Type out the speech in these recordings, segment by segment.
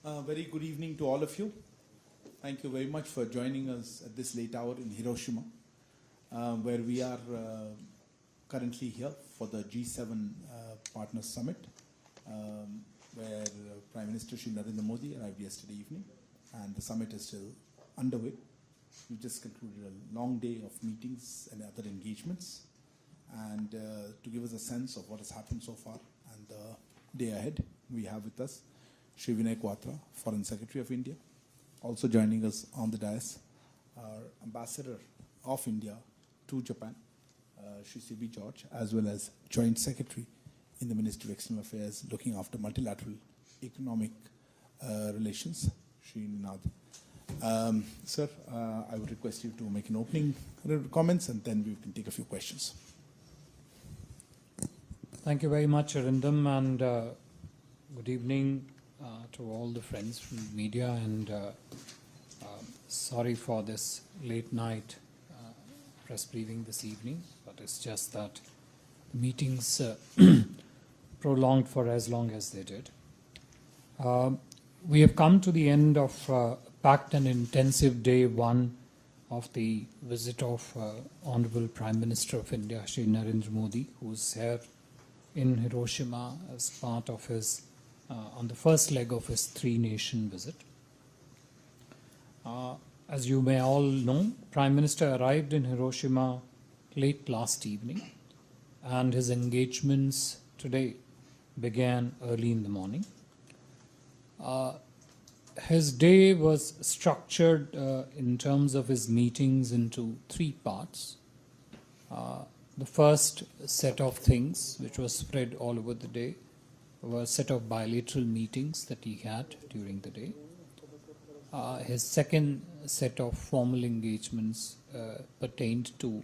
Very good evening to all of you. Thank you very much for joining us at this late hour in Hiroshima, where we are currently here for the G7 Partners Summit, where Prime Minister Shri Narendra Modi arrived yesterday evening, and the summit is still underway. We just concluded a long day of meetings and other engagements, and to give us a sense of what has happened so far and the day ahead, we have with us Shri Vinay Quatra, Foreign Secretary of India. Also joining us on the dais, our Ambassador of India to Japan, Shri C.B. George, as well as Joint Secretary in the Ministry of External Affairs looking after multilateral economic relations, Shri Ninad. Sir, I would request you to make an opening comments and then we can take a few questions. Thank you very much, Arindam, and good evening to all the friends from the media, and sorry for this late night press briefing this evening, but it's just that the meetings prolonged for as long as they did. We have come to the end of packed and intensive day one of the visit of Honorable Prime Minister of India, Shri Narendra Modi, who's here in Hiroshima as part of his on the first leg of his three-nation visit. As you may all know, Prime Minister arrived in Hiroshima late last evening, and his engagements today began early in the morning. His day was structured in terms of his meetings into three parts. The first set of things, which was spread all over the day, were a set of bilateral meetings that he had during the day. His second set of formal engagements pertained to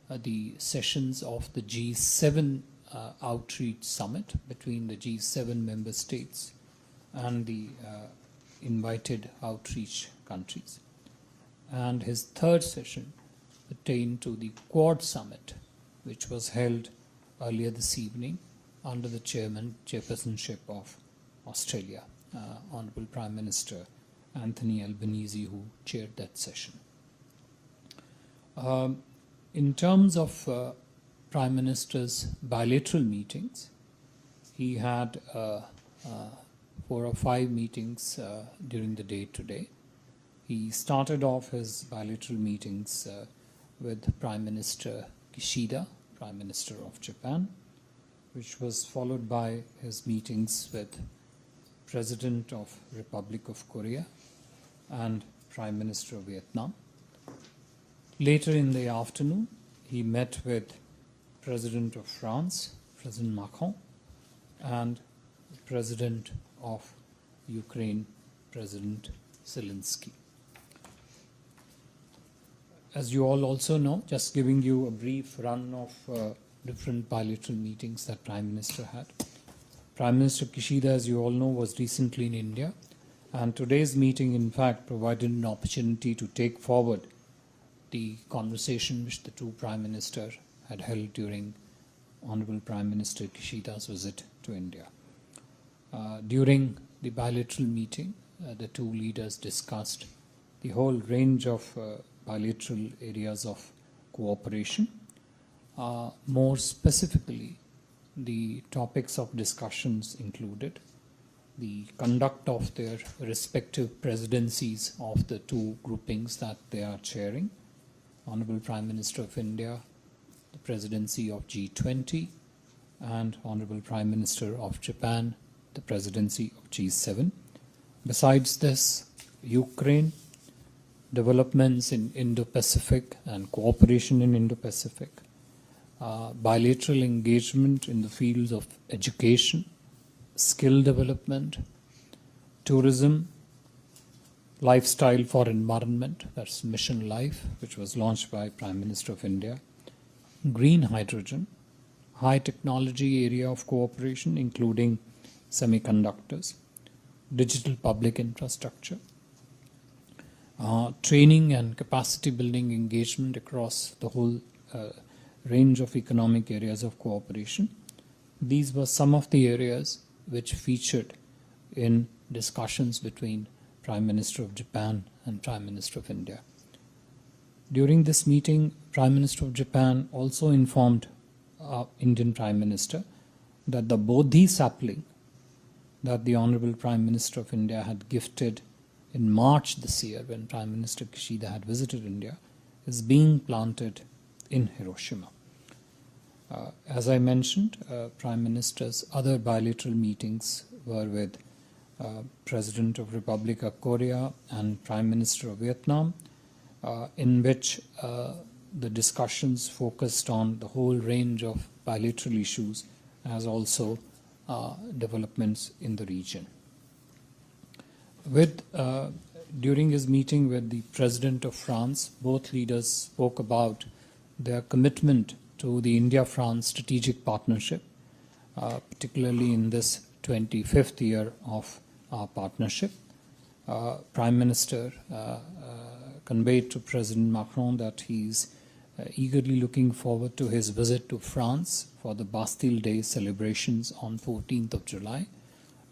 the sessions of the G7 outreach summit between the G7 member states and the invited outreach countries. And his third session pertained to the Quad summit, which was held earlier this evening under the chairpersonship of Australia, Honourable Prime Minister Anthony Albanese, who chaired that session. In terms of Prime Minister's bilateral meetings, he had 4 or 5 meetings during the day today. He started off his bilateral meetings with Prime Minister Kishida, Prime Minister of Japan, which was followed by his meetings with President of Republic of Korea and Prime Minister of Vietnam. Later in the afternoon, he met with President of France, President Macron, and President of Ukraine, President Zelensky. As you all also know, just giving you a brief run of different bilateral meetings that Prime Minister had. Prime Minister Kishida, as you all know, was recently in India, and today's meeting in fact provided an opportunity to take forward the conversation which the two Prime Ministers had held during Honourable Prime Minister Kishida's visit to India. During the bilateral meeting, the two leaders discussed the whole range of bilateral areas of cooperation. More specifically, the topics of discussions included the conduct of their respective presidencies of the two groupings that they are chairing. Honourable Prime Minister of India, the presidency of G20, and Honourable Prime Minister of Japan, the presidency of G7. Besides this, Ukraine, developments in Indo-Pacific and cooperation in Indo-Pacific, bilateral engagement in the fields of education, skill development, tourism, lifestyle for environment, that's Mission Life, which was launched by Prime Minister of India, green hydrogen, high technology area of cooperation including semiconductors, digital public infrastructure, training and capacity building engagement across the whole range of economic areas of cooperation. These were some of the areas which featured in discussions between Prime Minister of Japan and Prime Minister of India. During this meeting, Prime Minister of Japan also informed Indian Prime Minister that the Bodhi sapling that the Honorable Prime Minister of India had gifted in March this year when Prime Minister Kishida had visited India is being planted in Hiroshima. As I mentioned, Prime Minister's other bilateral meetings were with President of Republic of Korea and Prime Minister of Vietnam, in which the discussions focused on the whole range of bilateral issues as also developments in the region. During his meeting with the President of France, both leaders spoke about their commitment to the India-France strategic partnership, particularly in this 25th year of our partnership. Prime Minister conveyed to President Macron that he's eagerly looking forward to his visit to France for the Bastille Day celebrations on 14th of July,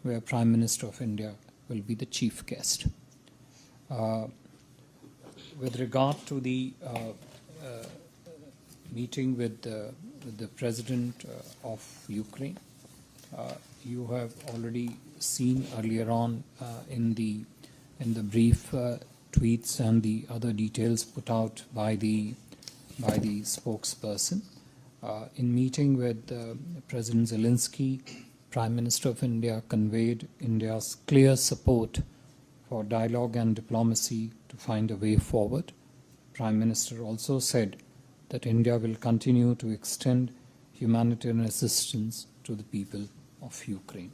where Prime Minister of India will be the chief guest. With regard to the meeting with the President of Ukraine, you have already seen earlier on in the brief tweets and the other details put out by the spokesperson. In meeting with President Zelensky, Prime Minister of India conveyed India's clear support for dialogue and diplomacy to find a way forward. Prime Minister also said that India will continue to extend humanitarian assistance to the people of Ukraine.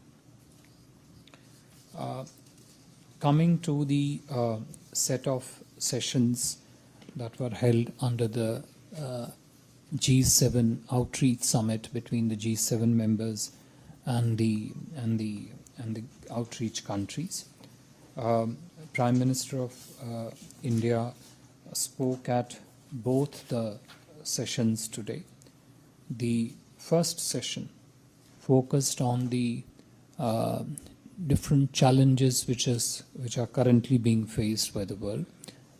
Coming to the set of sessions that were held under the G7 outreach summit between the G7 members and the outreach countries. Prime Minister of India spoke at both the sessions today. The first session focused on the different challenges which are currently being faced by the world,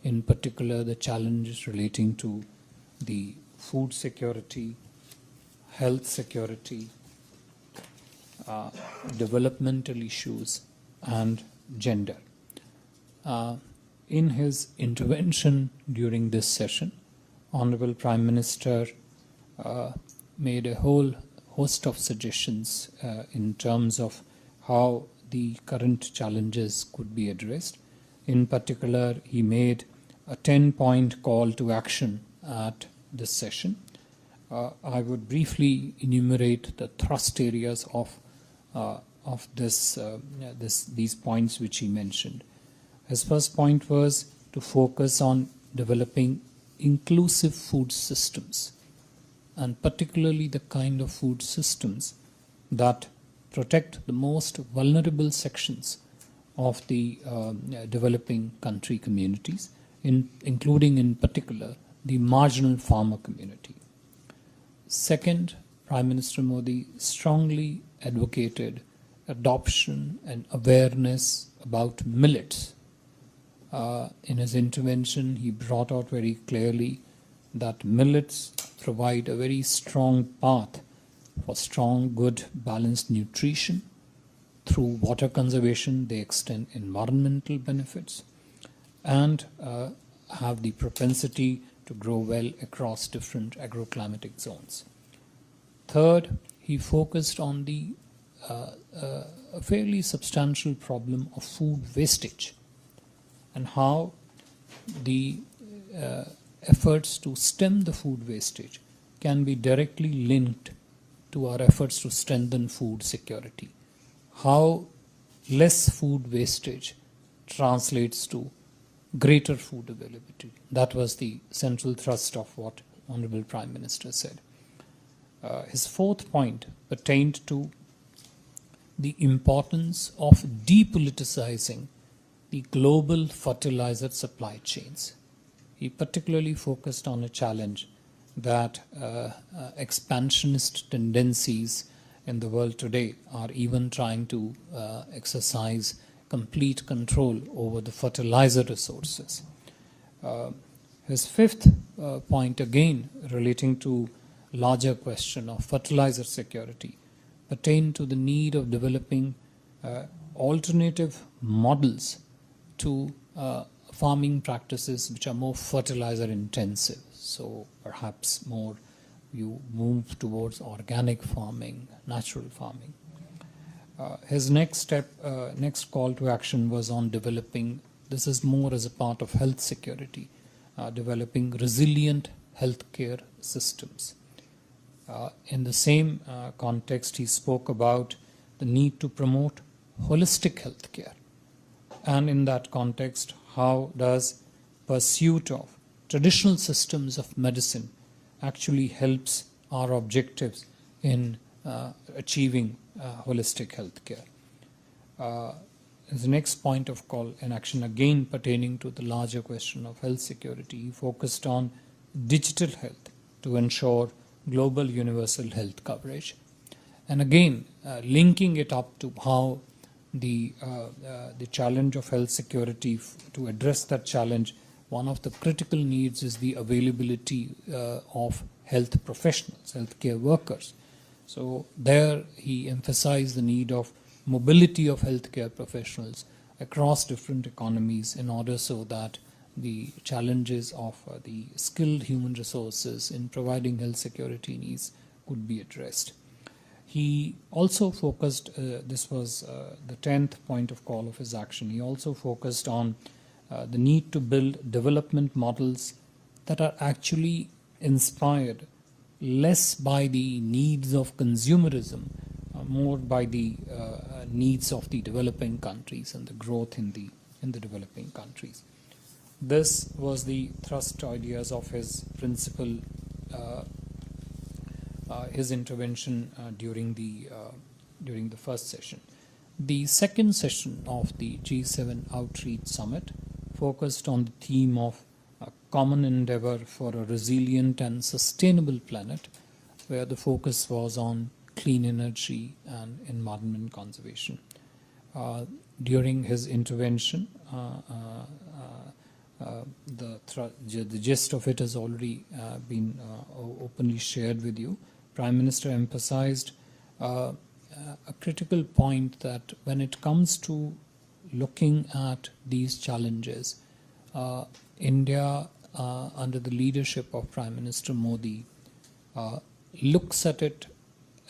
in particular the challenges relating to the food security, health security, developmental issues, and gender. In his intervention during this session, Honorable Prime Minister made a whole host of suggestions in terms of how the current challenges could be addressed. In particular, he made a 10-point call to action at this session. I would briefly enumerate the thrust areas of these points which he mentioned. His first point was to focus on developing inclusive food systems, and particularly the kind of food systems that protect the most vulnerable sections of the developing country communities, including in particular the marginal farmer community. Second, Prime Minister Modi strongly advocated adoption and awareness about millets. In his intervention, he brought out very clearly that millets provide a very strong path for strong, good, balanced nutrition. Through water conservation, they extend environmental benefits and have the propensity to grow well across different agroclimatic zones. Third, he focused on the a fairly substantial problem of food wastage and how the efforts to stem the food wastage can be directly linked to our efforts to strengthen food security. How less food wastage translates to greater food availability. That was the central thrust of what Honorable Prime Minister said. His fourth point pertained to the importance of depoliticizing the global fertilizer supply chains. He particularly focused on a challenge that expansionist tendencies in the world today are even trying to exercise complete control over the fertilizer resources. His fifth point, again relating to larger question of fertilizer security, pertain to the need of developing alternative models to farming practices which are more fertilizer intensive. So perhaps more you move towards organic farming, natural farming. His next call to action was on developing, this is more as a part of health security, developing resilient healthcare systems. In the same context, he spoke about the need to promote holistic healthcare. And in that context, how does pursuit of traditional systems of medicine actually helps our objectives in achieving holistic healthcare. The next point of call and action, again pertaining to the larger question of health security, he focused on digital health to ensure global universal health coverage. And again, linking it up to how the challenge of health security, to address that challenge, one of the critical needs is the availability of health professionals, healthcare workers. So there he emphasized the need of mobility of healthcare professionals across different economies in order so that the challenges of the skilled human resources in providing health security needs could be addressed. He also focused, this was the 10th point of call of his action, he also focused on the need to build development models that are actually inspired less by the needs of consumerism, more by the needs of the developing countries and the growth in the developing countries. This was the thrust ideas of his principal, his intervention during the first session. The second session of the G7 Outreach Summit focused on the theme of a common endeavor for a resilient and sustainable planet, where the focus was on clean energy and environment conservation. During his intervention, the gist of it has already been openly shared with you. Prime Minister emphasized a critical point that when it comes to looking at these challenges, India, under the leadership of Prime Minister Modi, looks at it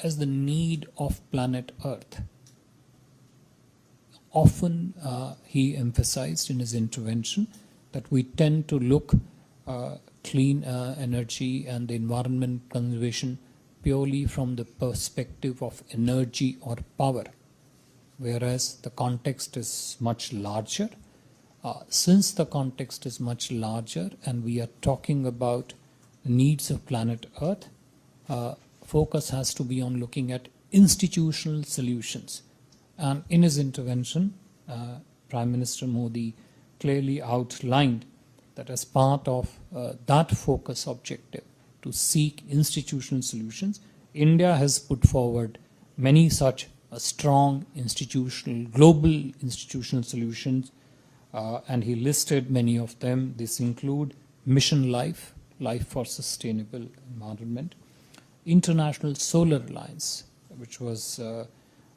as the need of planet Earth. Often he emphasized in his intervention that we tend to look clean energy and the environment conservation purely from the perspective of energy or power, whereas the context is much larger. Since the context is much larger and we are talking about the needs of planet Earth, focus has to be on looking at institutional solutions. And in his intervention, Prime Minister Modi clearly outlined that as part of that focus objective to seek institutional solutions, India has put forward many such strong institutional, global institutional solutions, and he listed many of them. This include Mission Life, Life for Sustainable Environment, International Solar Alliance, which was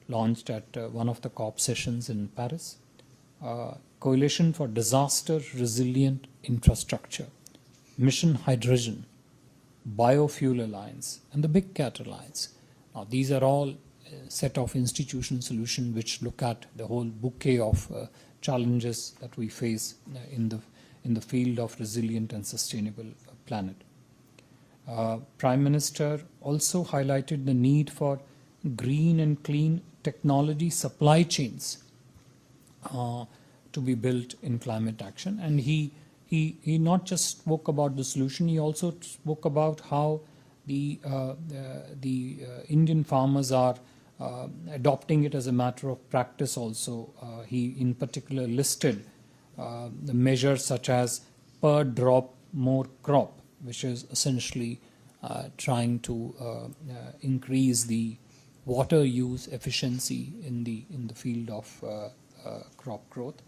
launched at one of the COP sessions in Paris, Coalition for Disaster Resilient Infrastructure, Mission Hydrogen, Biofuel Alliance, and the Big Cat Alliance. Now, these are all a set of institutional solutions which look at the whole bouquet of challenges that we face in the field of resilient and sustainable planet. Prime Minister also highlighted the need for green and clean technology supply chains to be built in climate action, and he not just spoke about the solution, he also spoke about how the Indian farmers are adopting it as a matter of practice also. He in particular listed the measures such as per drop more crop, which is essentially trying to increase the water use efficiency in the field of crop growth.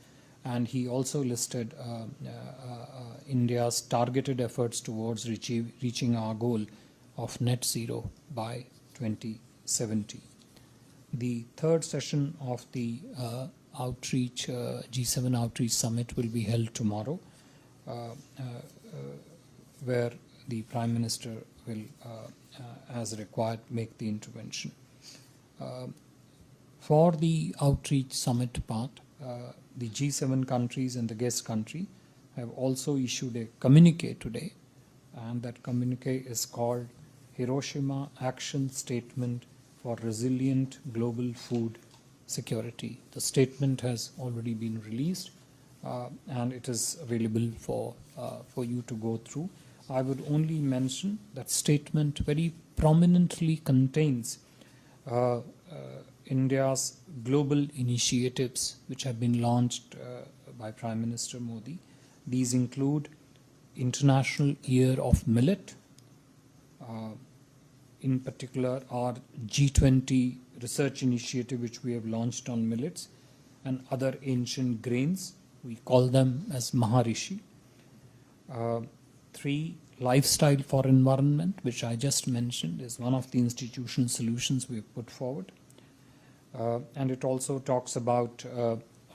And he also listed India's targeted efforts towards reaching our goal of net zero by 2070. The third session of the G7 Outreach Summit will be held tomorrow, where the Prime Minister will, as required, make the intervention. For the Outreach Summit part, the G7 countries and the guest country have also issued a communique today, and that communique is called Hiroshima Action Statement for Resilient Global Food Security. The statement has already been released, and it is available for you to go through. I would only mention that statement very prominently contains India's global initiatives which have been launched by Prime Minister Modi. These include International Year of Millet, in particular our G20 research initiative which we have launched on millets and other ancient grains. We call them as Maharishi. 3, Lifestyle for Environment, which I just mentioned, is one of the institutional solutions we have put forward. And it also talks about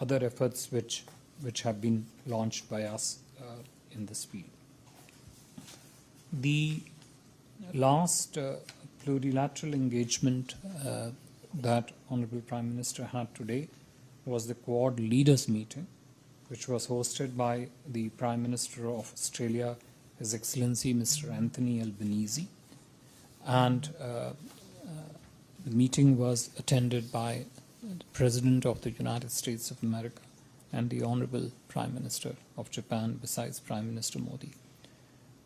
other efforts which have been launched by us in this field. The last plurilateral engagement that Honorable Prime Minister had today was the Quad Leaders Meeting, which was hosted by the Prime Minister of Australia, His Excellency Mr. Anthony Albanese, and the meeting was attended by the President of the United States of America and the Honorable Prime Minister of Japan, besides Prime Minister Modi.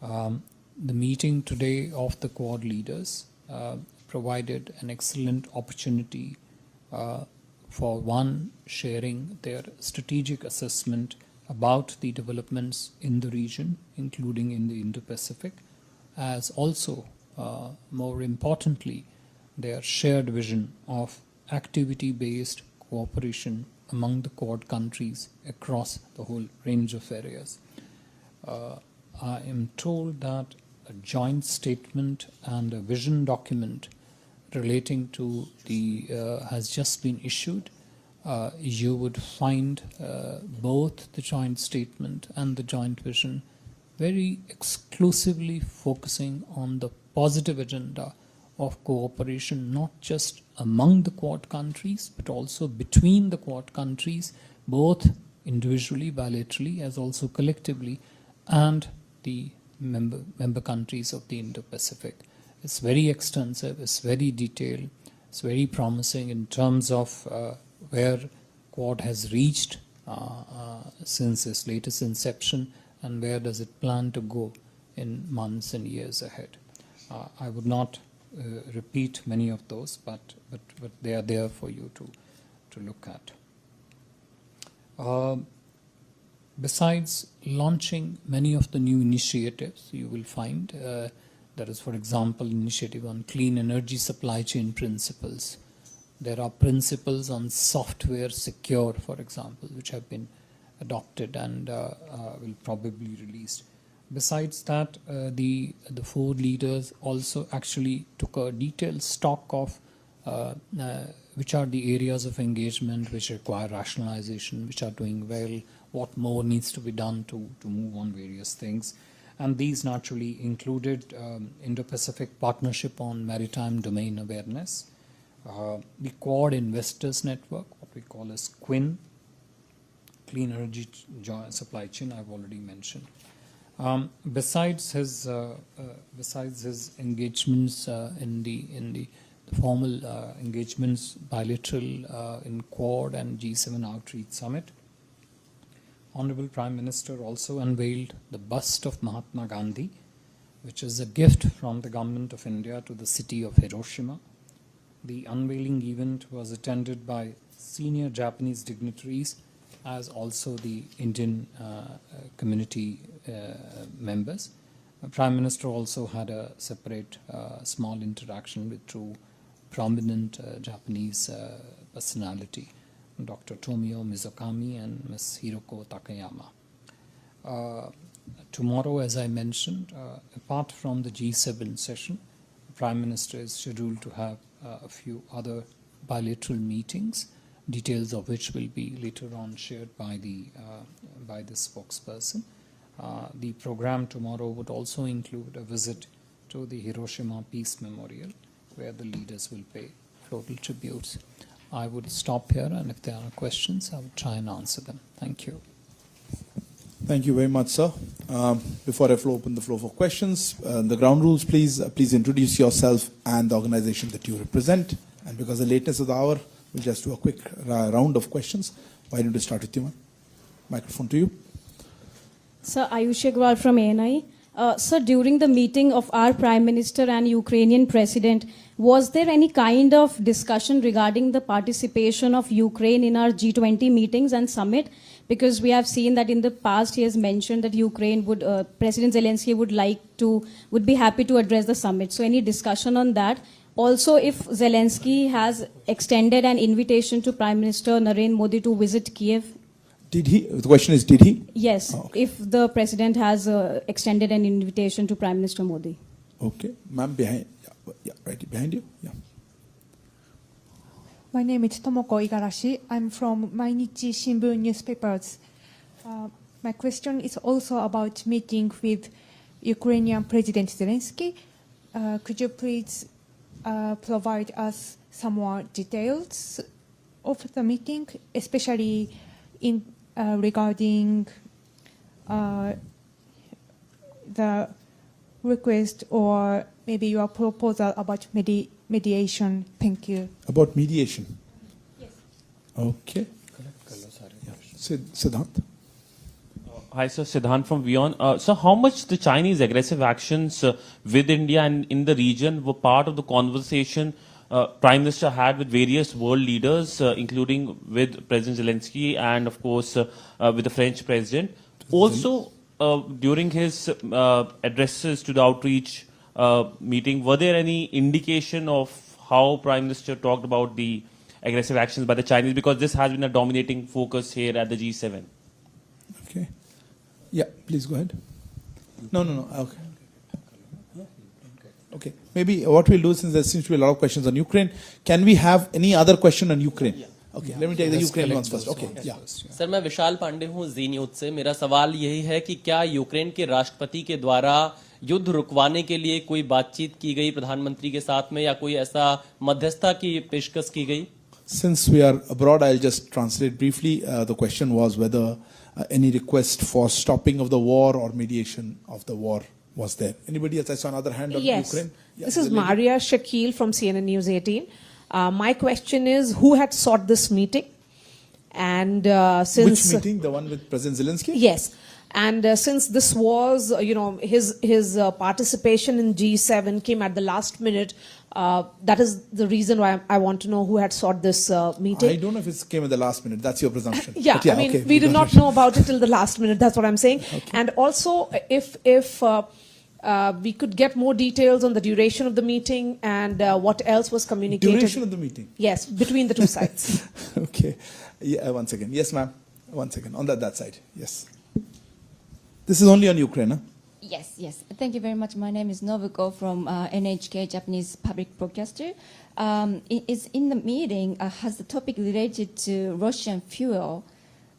The meeting today of the Quad leaders provided an excellent opportunity for one, sharing their strategic assessment about the developments in the region, including in the Indo-Pacific, as also, more importantly, their shared vision of activity-based cooperation among the Quad countries across the whole range of areas. I am told that a joint statement and a vision document relating to the has just been issued. You would find both the joint statement and the joint vision very exclusively focusing on the positive agenda of cooperation, not just among the Quad countries, but also between the Quad countries, both individually, bilaterally, as also collectively, and the member countries of the Indo-Pacific. It's very extensive, it's very detailed, it's very promising in terms of where Quad has reached since its latest inception and where does it plan to go in months and years ahead. I would not repeat many of those, but they are there for you to look at. Besides launching many of the new initiatives, you will find there is, for example, initiative on clean energy supply chain principles. There are principles on software secure, for example, which have been adopted and will probably be released. Besides that, the 4 leaders also actually took a detailed stock of which are the areas of engagement which require rationalization, which are doing well, what more needs to be done to move on various things. And these naturally included Indo-Pacific Partnership on Maritime Domain Awareness, the Quad Investors Network, what we call as QUIN, Clean Energy Supply Chain, I've already mentioned. Besides his engagements in the formal engagements, bilateral in Quad and G7 Outreach Summit, Honorable Prime Minister also unveiled the bust of Mahatma Gandhi, which is a gift from the Government of India to the city of Hiroshima. The unveiling event was attended by senior Japanese dignitaries as also the Indian community members. The Prime Minister also had a separate small interaction with 2 prominent Japanese personality. Dr. Tomio Mizukami and Ms. Hiroko Takayama. Tomorrow, as I mentioned, apart from the G7 session, the Prime Minister is scheduled to have a few other bilateral meetings, details of which will be later on shared by the spokesperson. The program tomorrow would also include a visit to the Hiroshima Peace Memorial, where the leaders will pay floral tributes. I would stop here, and if there are questions, I would try and answer them. Thank you. Thank you very much, sir. Before I open the floor for questions, the ground rules, please introduce yourself and the organization that you represent. And because of the lateness of the hour, we'll just do a quick round of questions. Why don't we start with you, ma'am? Microphone to you. Sir, Ayushi Agrawal from ANI. Sir, during the meeting of our Prime Minister and Ukrainian President, was there any kind of discussion regarding the participation of Ukraine in our G20 meetings and summit? Because we have seen that in the past he has mentioned that Ukraine would, President Zelensky would be happy to address the summit. So any discussion on that? Also, if Zelensky has extended an invitation to Prime Minister Narendra Modi to visit Kiev? Did he? The question is, did he? Yes, Oh, okay. if the President has extended an invitation to Prime Minister Modi. Okay. Ma'am, behind. Yeah, right behind you. Yeah. My name is Tomoko Igarashi. I'm from Mainichi Shimbun newspapers. My question is also about meeting with Ukrainian President Zelensky. Could you please provide us some more details of the meeting, especially in regarding the request or maybe your proposal about mediation? Thank you. About mediation? Yes. Okay. Yeah. Siddhant? Hi, sir. Siddhant from WION. So how much the Chinese aggressive actions with India and in the region were part of the conversation Prime Minister had with various world leaders, including with President Zelensky and, of course, with the French President. Also, during his addresses to the outreach meeting, were there any indication of how Prime Minister talked about the aggressive actions by the Chinese? Because this has been a dominating focus here at the G7. Okay. Yeah, please go ahead. No. Okay. Okay. Maybe what we'll do, since there seems to be a lot of questions on Ukraine, can we have any other question on Ukraine? Yeah. Okay, let me take the Ukraine ones first. Okay, yeah. Sir, मैं विशाल पांडे हूं जी news से। मेरा सवाल यही है कि क्या Ukraine के राष्ट्रपति के द्वारा युद्ध रुकवाने के लिए कोई बातचीत की गई प्रधानमंत्री के साथ में, या कोई ऐसा मध्यस्थता की पेशकश की गई? Since we are abroad, I'll just translate briefly. The question was whether any request for stopping of the war or mediation of the war was there. Anybody else? I saw another hand on Yes. Ukraine. Yeah, This is the lady. Maria Shakil from CNN News 18. My question is, who had sought this meeting? And since Which meeting? The one with President Zelensky? yes, and since this was, his participation in G7 came at the last minute, that is the reason why I want to know who had sought this meeting. I don't know if it came at the last minute. That's your presumption. Yeah, But I mean, okay, we did don't not know about it till the last minute. That's what I'm saying. Okay. And also, if we could get more details on the duration of the meeting and what else was communicated. Duration of the meeting. Yes, between the two sides. Okay. Yeah, one second. Yes, ma'am. One second. On that side. Yes. This is only on Ukraine, huh? Yes. Thank you very much. My name is Nobuko from NHK, Japanese public broadcaster. Is in the meeting, has the topic related to Russian fuel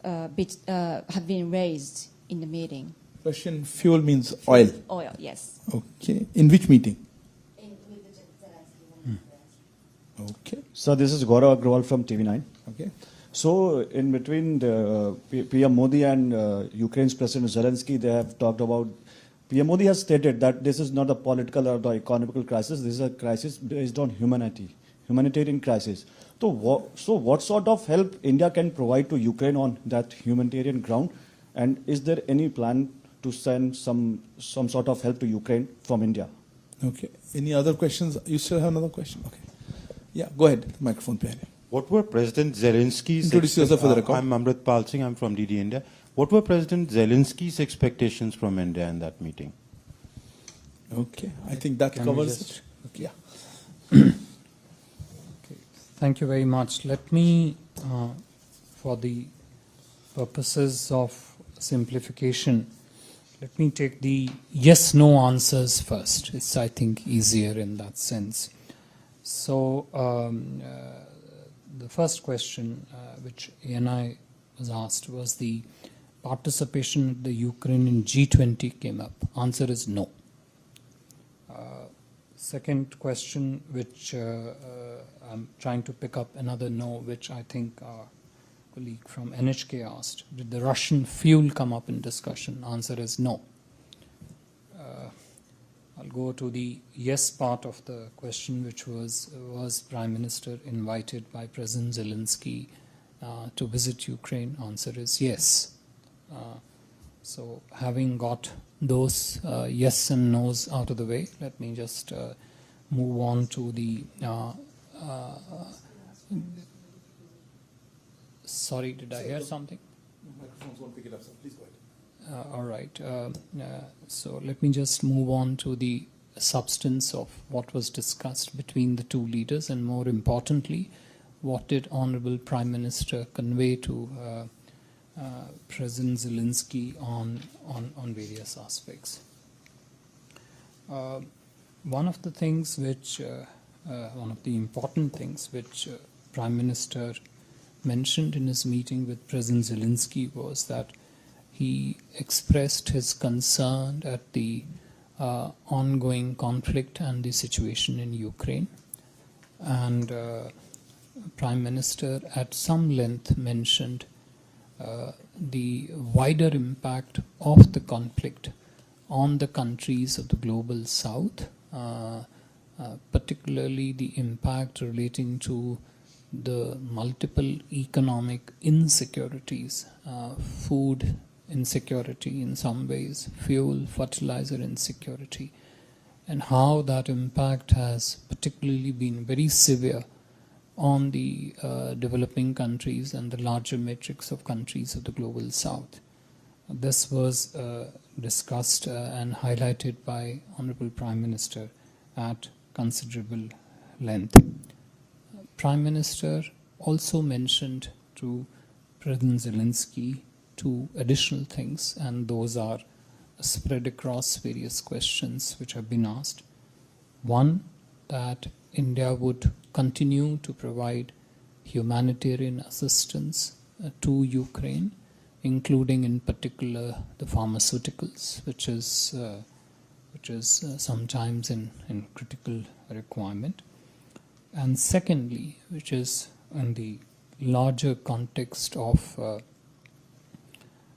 have been raised in the meeting? Russian fuel means oil. Oil, yes. Okay. In which meeting? Okay. So this is Gaurav Agrawal from TV9. Okay. So in between the PM Modi and Ukraine's President Zelensky, they have talked about, PM Modi has stated that this is not a political or the economical crisis, this is a crisis based on humanitarian crisis. So what sort of help India can provide to Ukraine on that humanitarian ground? And is there any plan to send some sort of help to Ukraine from India? Okay. Any other questions? You still have another question? Okay. Yeah, go ahead. Microphone behind you. What were President Zelensky's... Introduce yourself for the record. I'm Amrit Pal Singh. I'm from DD India. What were President Zelensky's expectations from India in that meeting? Okay. I think that covers it. Okay. Yeah. Thank you very much. Let me for the purposes of simplification, let me take the yes-no answers first. It's, I think, easier in that sense. So, the first question which ANI was asked was the participation at the Ukrainian G20 came up. Answer is no. Second question, which I'm trying to pick up another no, which I think our colleague from NHK asked. Did the Russian fuel come up in discussion? Answer is no. I'll go to the yes part of the question, which was Prime Minister invited by President Zelensky to visit Ukraine? Answer is yes. So having got those yes and no's out of the way, let me just move on to the sorry, did I hear something? Microphones won't pick it up, so please go ahead. All right. So let me just move on to the substance of what was discussed between the two leaders, and more importantly, what did Honorable Prime Minister convey to President Zelensky on various aspects. One of the things which, one of the important things which Prime Minister mentioned in his meeting with President Zelensky was that he expressed his concern at the ongoing conflict and the situation in Ukraine. And Prime Minister at some length mentioned the wider impact of the conflict on the countries of the global south, particularly the impact relating to the multiple economic insecurities, food insecurity in some ways, fuel, fertilizer insecurity, and how that impact has particularly been very severe on the developing countries and the larger matrix of countries of the global south. This was discussed and highlighted by Honorable Prime Minister at considerable length. Prime Minister also mentioned to President Zelensky two additional things, and those are spread across various questions which have been asked. One, that India would continue to provide humanitarian assistance to Ukraine, including in particular the pharmaceuticals, which is sometimes in critical requirement. And secondly, which is in the larger context of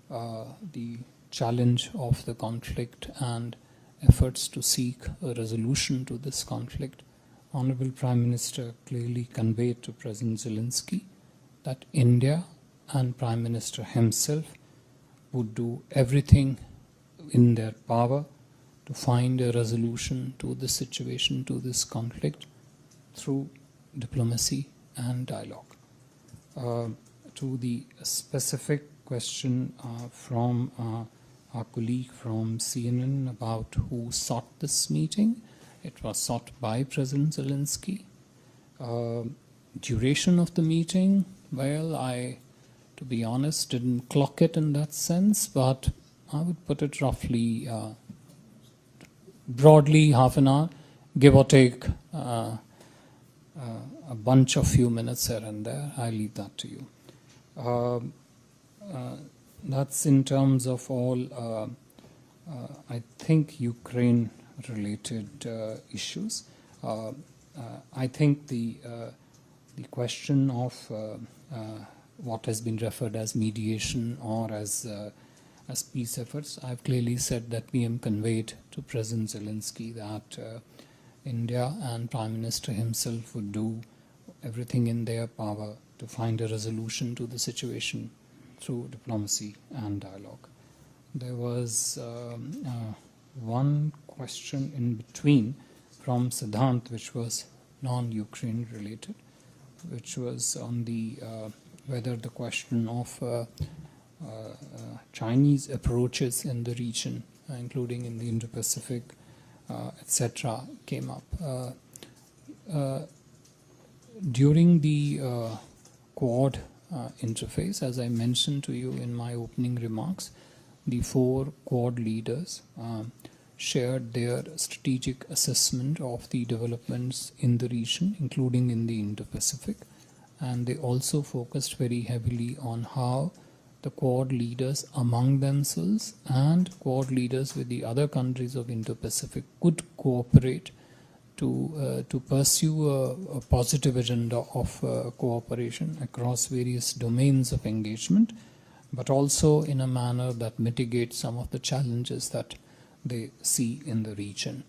the challenge of the conflict and efforts to seek a resolution to this conflict, Honorable Prime Minister clearly conveyed to President Zelensky that India and Prime Minister himself would do everything in their power to find a resolution to this situation, to this conflict, through diplomacy and dialogue. To the specific question from our colleague from CNN about who sought this meeting, it was sought by President Zelensky. Duration of the meeting, well, I, to be honest, didn't clock it in that sense, but I would put it roughly, broadly half an hour, give or take a bunch of few minutes here and there. I leave that to you. That's in terms of all, I think, Ukraine-related issues. I think the question of what has been referred as mediation or as peace efforts, I've clearly said that PM conveyed to President Zelensky that India and Prime Minister himself would do everything in their power to find a resolution to the situation through diplomacy and dialogue. There was one question in between from Siddhant, which was non-Ukraine related, which was on the whether the question of Chinese approaches in the region, including in the Indo-Pacific, etc., came up. During the Quad interface. As I mentioned to you in my opening remarks, the 4 Quad leaders shared their strategic assessment of the developments in the region, including in the Indo-Pacific, and they also focused very heavily on how the Quad leaders among themselves and Quad leaders with the other countries of Indo-Pacific could cooperate to pursue a positive agenda of cooperation across various domains of engagement, but also in a manner that mitigates some of the challenges that they see in the region.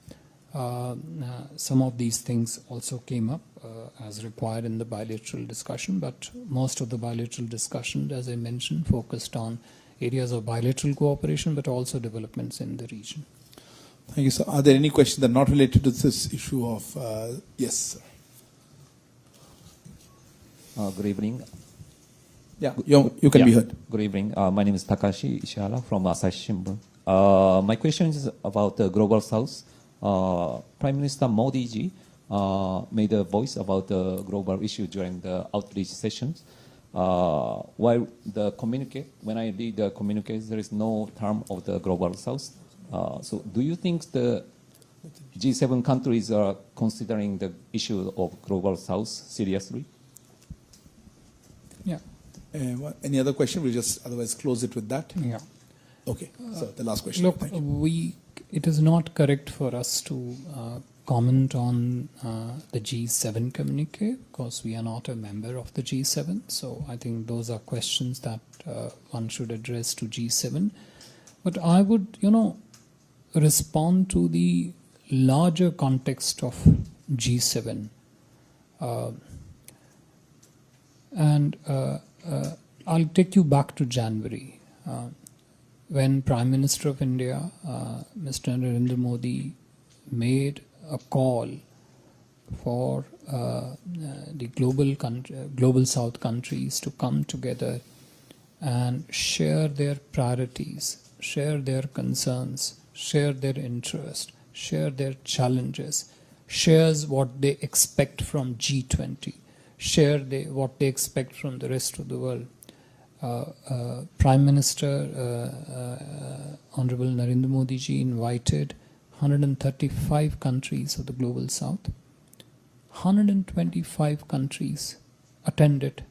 Some of these things also came up as required in the bilateral discussion, but most of the bilateral discussion, as I mentioned, focused on areas of bilateral cooperation, but also developments in the region. Thank you, sir. Are there any questions that are not related to this issue of... yes, sir. Good evening. Yeah, you can be heard. Good evening. My name is Takashi Ishihara from Asahi Shimbun. My question is about the Global South. Prime Minister Modi ji made a voice about the global issue during the outreach sessions. While the communique, when I read the communique, there is no term of the Global South. So do you think the G7 countries are considering the issue of Global South seriously? Yeah. Any other question? We'll just otherwise close it with that. Yeah. Okay. So the last question. Look, Thank you. it is not correct for us to comment on the G7 communique because we are not a member of the G7. So I think those are questions that one should address to G7. But I would, respond to the larger context of G7. And I'll take you back to January. When Prime Minister of India, Mr. Narendra Modi, made a call for the global South countries to come together and share their priorities, share their concerns, share their interest, share their challenges, shares what they expect from G20, share what they expect from the rest of the world. Prime Minister Honorable Narendra Modi ji invited 135 countries of the Global South. 125 countries attended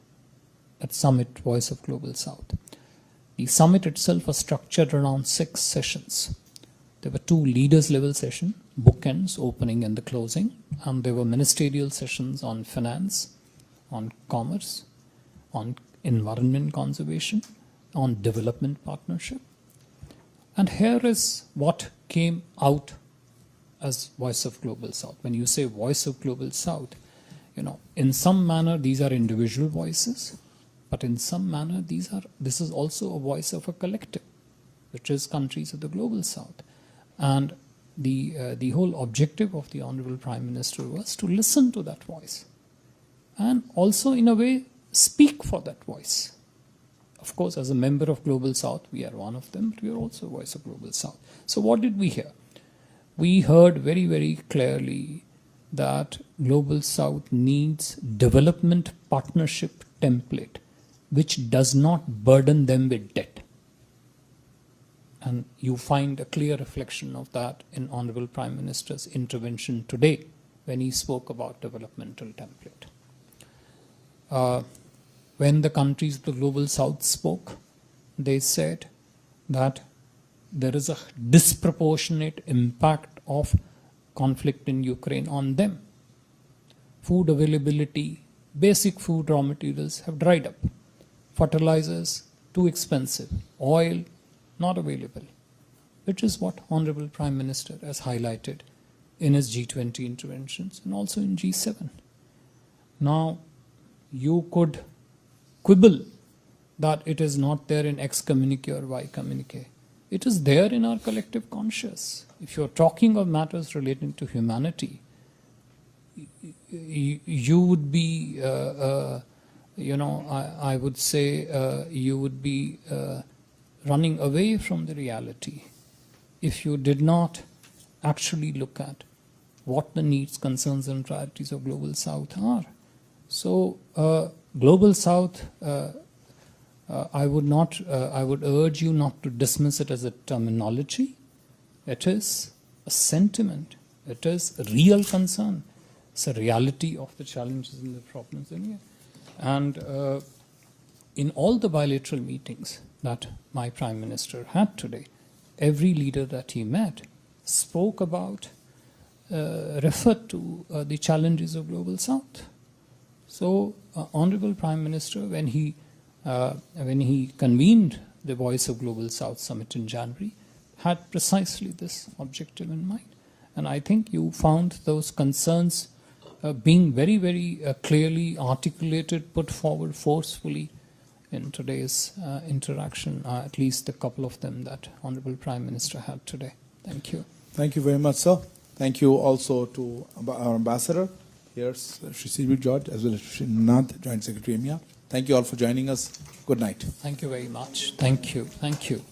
that summit, Voice of Global South. The summit itself was structured around 6 sessions. There were 2 leaders level sessions, bookends, opening and the closing, and there were ministerial sessions on finance, on commerce, on environment conservation, on development partnership. And here is what came out as Voice of Global South. When you say Voice of Global South, in some manner these are individual voices, but in some manner this is also a voice of a collective, which is countries of the Global South. And the whole objective of the Honorable Prime Minister was to listen to that voice and also in a way speak for that voice. Of course, as a member of Global South, we are one of them, but we are also a Voice of Global South. So what did we hear? We heard very, very clearly that Global South needs development partnership template which does not burden them with debt. And you find a clear reflection of that in Honorable Prime Minister's intervention today when he spoke about developmental template. When the countries of the Global South spoke, they said that there is a disproportionate impact of conflict in Ukraine on them. Food availability, basic food raw materials have dried up. Fertilizers, too expensive. Oil, not available. Which is what Honorable Prime Minister has highlighted in his G20 interventions and also in G7. Now, you could quibble that it is not there in X communique or Y communique. It is there in our collective conscious. If you're talking of matters relating to humanity, you would be, I would say, you would be running away from the reality if you did not actually look at what the needs, concerns and priorities of Global South are. So Global South, I would urge you not to dismiss it as a terminology. It is a sentiment. It is a real concern. It's a reality of the challenges and the problems in here. And in all the bilateral meetings that my Prime Minister had today, every leader that he met spoke about, referred to the challenges of Global South. So, Honorable Prime Minister, when he convened the Voice of Global South Summit in January, had precisely this objective in mind. And I think you found those concerns being very, very clearly articulated, put forward forcefully in today's interaction, at least a couple of them that Honorable Prime Minister had today. Thank you. Thank you very much, sir. Thank you also to our ambassador. Here's Shri Sylvie George as well as Shri Nath, Joint Secretary EMEA. Thank you all for joining us. Good night. Thank you very much. Thank you. Thank you.